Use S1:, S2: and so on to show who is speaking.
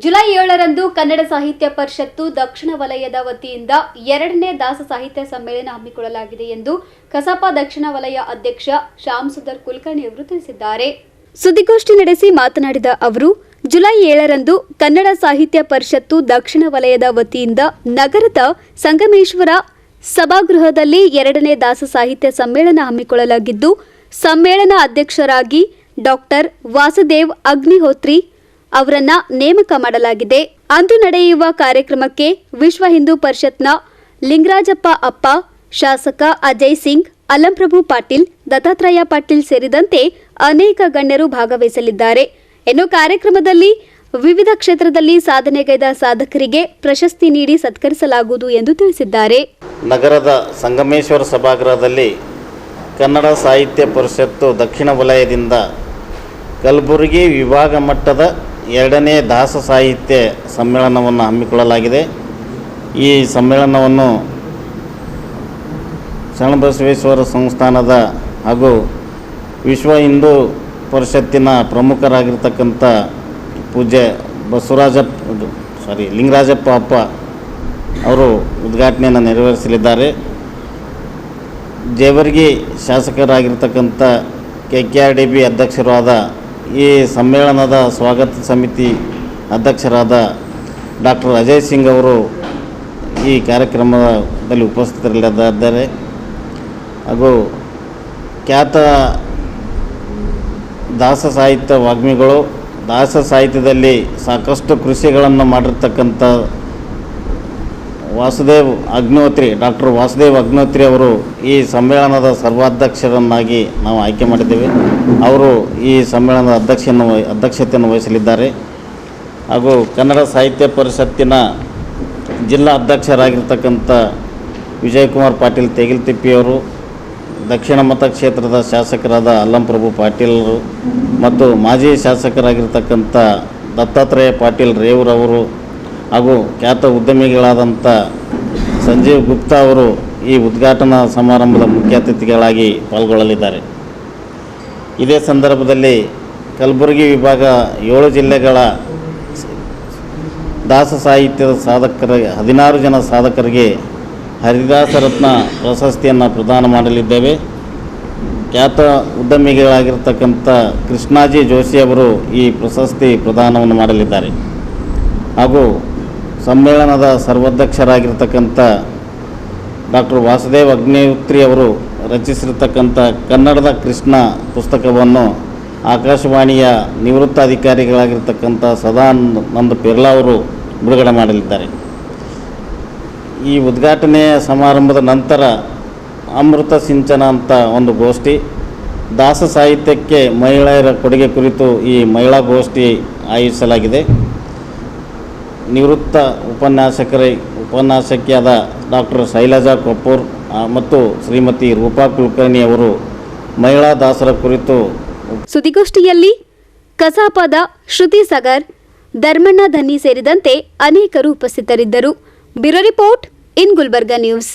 S1: July 7ರಂದು Kannada ಸಾಹಿತ್ಯ ಪರಿಷತ್ತು ದಕ್ಷಿಣ ವಲಯದ ವತಿಯಿಂದ 2ನೇ ದಾಸ ಸಾಹಿತ್ಯ ಸಮ್ಮೇಳನ ಹಮ್ಮಿಕೊಳ್ಳಲಾಗಿದೆ ಎಂದು ಕಸಾಪ ದಕ್ಷಿಣ ವಲಯ ಅಧ್ಯಕ್ಷ ಶ್ಯಾಮ್ ಸುಂದರ್ ಕುಲಕರ್ಣಿ ಅವರು ತಿಳಿಸಿದ್ದಾರೆ. ಸುದ್ದಿಗೋಷ್ಠಿ ನಡೆಸಿ ಮಾತನಾಡಿದ ಅವರು, ಜುಲೈ 7ರಂದು ಕನ್ನಡ ಸಾಹಿತ್ಯ ಪರಿಷತ್ತು ದಕ್ಷಿಣ ವಲಯದ ವತಿಯಿಂದ ನಗರದ ಸಂಗಮೇಶ್ವರ ಸಭಾಗೃಹದಲ್ಲಿ 2ನೇ ದಾಸ ಸಾಹಿತ್ಯ ಸಮ್ಮೇಳನ ಹಮ್ಮಿಕೊಳ್ಳಲಾಗಿದ್ದು, ಸಮ್ಮೇಳನ ಅಧ್ಯಕ್ಷರಾಗಿ ಡಾಕ್ಟರ್ ವಾಸುದೇವ್ ಅಗ್ನಿಹೋತ್ರಿ ಅವರನ್ನ ನೇಮಕ ಮಾಡಲಾಗಿದೆ. ಅಂದು ನಡೆಯುವ ಕಾರ್ಯಕ್ರಮಕ್ಕೆ ವಿಶ್ವ ಹಿಂದೂ ಪರಿಷತ್ನ ಲಿಂಗರಾಜಪ್ಪ ಅಪ್ಪ, ಶಾಸಕ ಅಜಯ್ ಸಿಂಗ್, ಅಲ್ಲಂಪ್ರಭು ಪಾಟೀಲ್, ದತ್ತಾತ್ರೇಯ ಪಾಟೀಲ್ ಸೇರಿದಂತೆ ಅನೇಕ ಗಣ್ಯರು ಭಾಗವಹಿಸಲಿದ್ದಾರೆ. ಇನ್ನು ಕಾರ್ಯಕ್ರಮದಲ್ಲಿ ವಿವಿಧ ಕ್ಷೇತ್ರದಲ್ಲಿ ಸಾಧನೆಗೈದ ಸಾಧಕರಿಗೆ ಪ್ರಶಸ್ತಿ ನೀಡಿ ಸತ್ಕರಿಸಲಾಗುವುದು ಎಂದು ತಿಳಿಸಿದ್ದಾರೆ.
S2: ನಗರದ ಸಂಗಮೇಶ್ವರ ಸಭಾಗೃಹದಲ್ಲಿ ಕನ್ನಡ ಸಾಹಿತ್ಯ ಪರಿಷತ್ತು ದಕ್ಷಿಣ ವಲಯದಿಂದ ಕಲಬುರಗಿ ವಿಭಾಗ ಮಟ್ಟದ 2ನೇ ದಾಸ ಸಾಹಿತ್ಯ ಸಮ್ಮೇಳನವನ್ನು ಹಮ್ಮಿಕೊಳ್ಳಲಾಗಿದೆ. ಈ ಸಮ್ಮೇಳನವನ್ನು ಶರಣಬಸವೇಶ್ವರ ಸಂಸ್ಥಾನದ ಹಾಗೂ ವಿಶ್ವ ಹಿಂದೂ ಪರಿಷತ್ತಿನ ಪ್ರಮುಖರಾಗಿರ್ತಕ್ಕಂಥ ಪೂಜ್ಯ ಲಿಂಗರಾಜಪ್ಪ ಅಪ್ಪ ಅವರು ಉದ್ಘಾಟನೆಯನ್ನು ನೆರವೇರಿಸಲಿದ್ದಾರೆ. ಜೇವರ್ಗಿ ಶಾಸಕರಾಗಿರ್ತಕ್ಕಂಥ KKRDB ಅಧ್ಯಕ್ಷರಾದ ಈ ಸಮ್ಮೇಳನದ ಸ್ವಾಗತ ಸಮಿತಿ ಅಧ್ಯಕ್ಷರಾದ ಡಾಕ್ಟರ್ ಅಜಯ್ ಸಿಂಗ್ ಅವರು ಈ ಕಾರ್ಯಕ್ರಮದಲ್ಲಿ ಉಪಸ್ಥಿತರಿದ್ದಾರೆ. ಹಾಗೂ ಖ್ಯಾತ ದಾಸ ಸಾಹಿತ್ಯ ವಾಗ್ಮಿಗಳು, ದಾಸ ಸಾಹಿತ್ಯದಲ್ಲಿ ಸಾಕಷ್ಟು ಕೃಷಿಗಳನ್ನು ಮಾಡಿರ್ತಕ್ಕಂಥ ಡಾಕ್ಟರ್ ವಾಸುದೇವ್ ಅಗ್ನಿಹೋತ್ರಿ ಅವರು ಈ ಸಮ್ಮೇಳನದ ಸರ್ವಾಧ್ಯಕ್ಷರನ್ನಾಗಿ ನಾವು ಆಯ್ಕೆ ಮಾಡಿದ್ದೇವೆ. ಅವರು ಈ ಸಮ್ಮೇಳನದ ಅಧ್ಯಕ್ಷತೆಯನ್ನು ವಹಿಸಲಿದ್ದಾರೆ. ಹಾಗೂ ಕನ್ನಡ ಸಾಹಿತ್ಯ ಪರಿಷತ್ತಿನ ಜಿಲ್ಲಾ ಅಧ್ಯಕ್ಷರಾಗಿರ್ತಕ್ಕಂಥ ವಿಜಯಕುಮಾರ್ ಪಾಟೀಲ್ ತೇಗಿಲ್ತಿಪ್ಪಿಯವರು, ದಕ್ಷಿಣ ಮತಕ್ಷೇತ್ರದ ಶಾಸಕರಾದ ಅಲ್ಲಂಪ್ರಭು ಪಾಟೀಲರು ಮತ್ತು ಮಾಜಿ ಶಾಸಕರಾಗಿರ್ತಕ್ಕಂಥ ದತ್ತಾತ್ರೇಯ ಪಾಟೀಲ್ ರೇವೂರವರು ಹಾಗೂ ಖ್ಯಾತ ಉದ್ಯಮಿಗಳಾದಂಥ ಸಂಜೀವ್ ಗುಪ್ತಾ ಅವರು ಈ ಉದ್ಘಾಟನಾ ಸಮಾರಂಭದ ಮುಖ್ಯ ಅತಿಥಿಗಳಾಗಿ ಪಾಲ್ಗೊಳ್ಳಲಿದ್ದಾರೆ. ಇದೇ ಸಂದರ್ಭದಲ್ಲಿ ಕಲಬುರಗಿ ವಿಭಾಗ 7 ಜಿಲ್ಲೆಗಳ ದಾಸ ಸಾಹಿತ್ಯದ 16 ಜನ ಸಾಧಕರಿಗೆ ಹರಿದಾಸ ರತ್ನ ಪ್ರಶಸ್ತಿಯನ್ನು ಪ್ರದಾನ ಮಾಡಲಿದ್ದೇವೆ. ಖ್ಯಾತ ಉದ್ಯಮಿಗಳಾಗಿರ್ತಕ್ಕಂಥ ಕೃಷ್ಣಾಜಿ ಜೋಶಿ ಅವರು ಈ ಪ್ರಶಸ್ತಿ ಪ್ರದಾನವನ್ನು ಮಾಡಲಿದ್ದಾರೆ. ಹಾಗೂ ಸಮ್ಮೇಳನದ ಸರ್ವಾಧ್ಯಕ್ಷರಾಗಿರ್ತಕ್ಕಂಥ ಡಾಕ್ಟರ್ ವಾಸುದೇವ್ ಅಗ್ನಿಹೋತ್ರಿ ಅವರು ರಚಿಸಿರ್ತಕ್ಕಂಥ ಕನ್ನಡದ ಕೃಷ್ಣ ಪುಸ್ತಕವನ್ನು ಆಕಾಶವಾಣಿಯ ನಿವೃತ್ತ ಅಧಿಕಾರಿಗಳಾಗಿರ್ತಕ್ಕಂಥ ಸದಾನಂದ ಪಿರ್ಲಾ ಅವರು ಬಿಡುಗಡೆ ಮಾಡಲಿದ್ದಾರೆ. ಈ ಉದ್ಘಾಟನೆಯ ಸಮಾರಂಭದ ನಂತರ ಅಮೃತ ಸಿಂಚನ ಅಂತ ಒಂದು ಗೋಷ್ಠಿ, ದಾಸ ಸಾಹಿತ್ಯಕ್ಕೆ ಮಹಿಳೆಯರ ಕೊಡುಗೆ ಕುರಿತು ಈ ಮಹಿಳಾ ಗೋಷ್ಠಿ ಆಯೋಜಿಸಲಾಗಿದೆ. ನಿವೃತ್ತ ಉಪನ್ಯಾಸಕಿಯಾದ ಡಾಕ್ಟರ್ ಶೈಲಜಾ ಕಪೂರ್ ಮತ್ತು ಶ್ರೀಮತಿ ರೂಪಾ ಕುಲಕರ್ಣಿ ಅವರು ಮಹಿಳಾ ದಾಸರ ಕುರಿತು
S1: ಸುದ್ದಿಗೋಷ್ಠಿಯಲ್ಲಿ ಕಸಾಪದ ಶ್ರುತಿ ಸಾಗರ್, ಧರ್ಮಣ್ಣ ಧನ್ನಿ ಸೇರಿದಂತೆ ಅನೇಕರು ಉಪಸ್ಥಿತರಿದ್ದರು. Bureau report in Gulbarga news.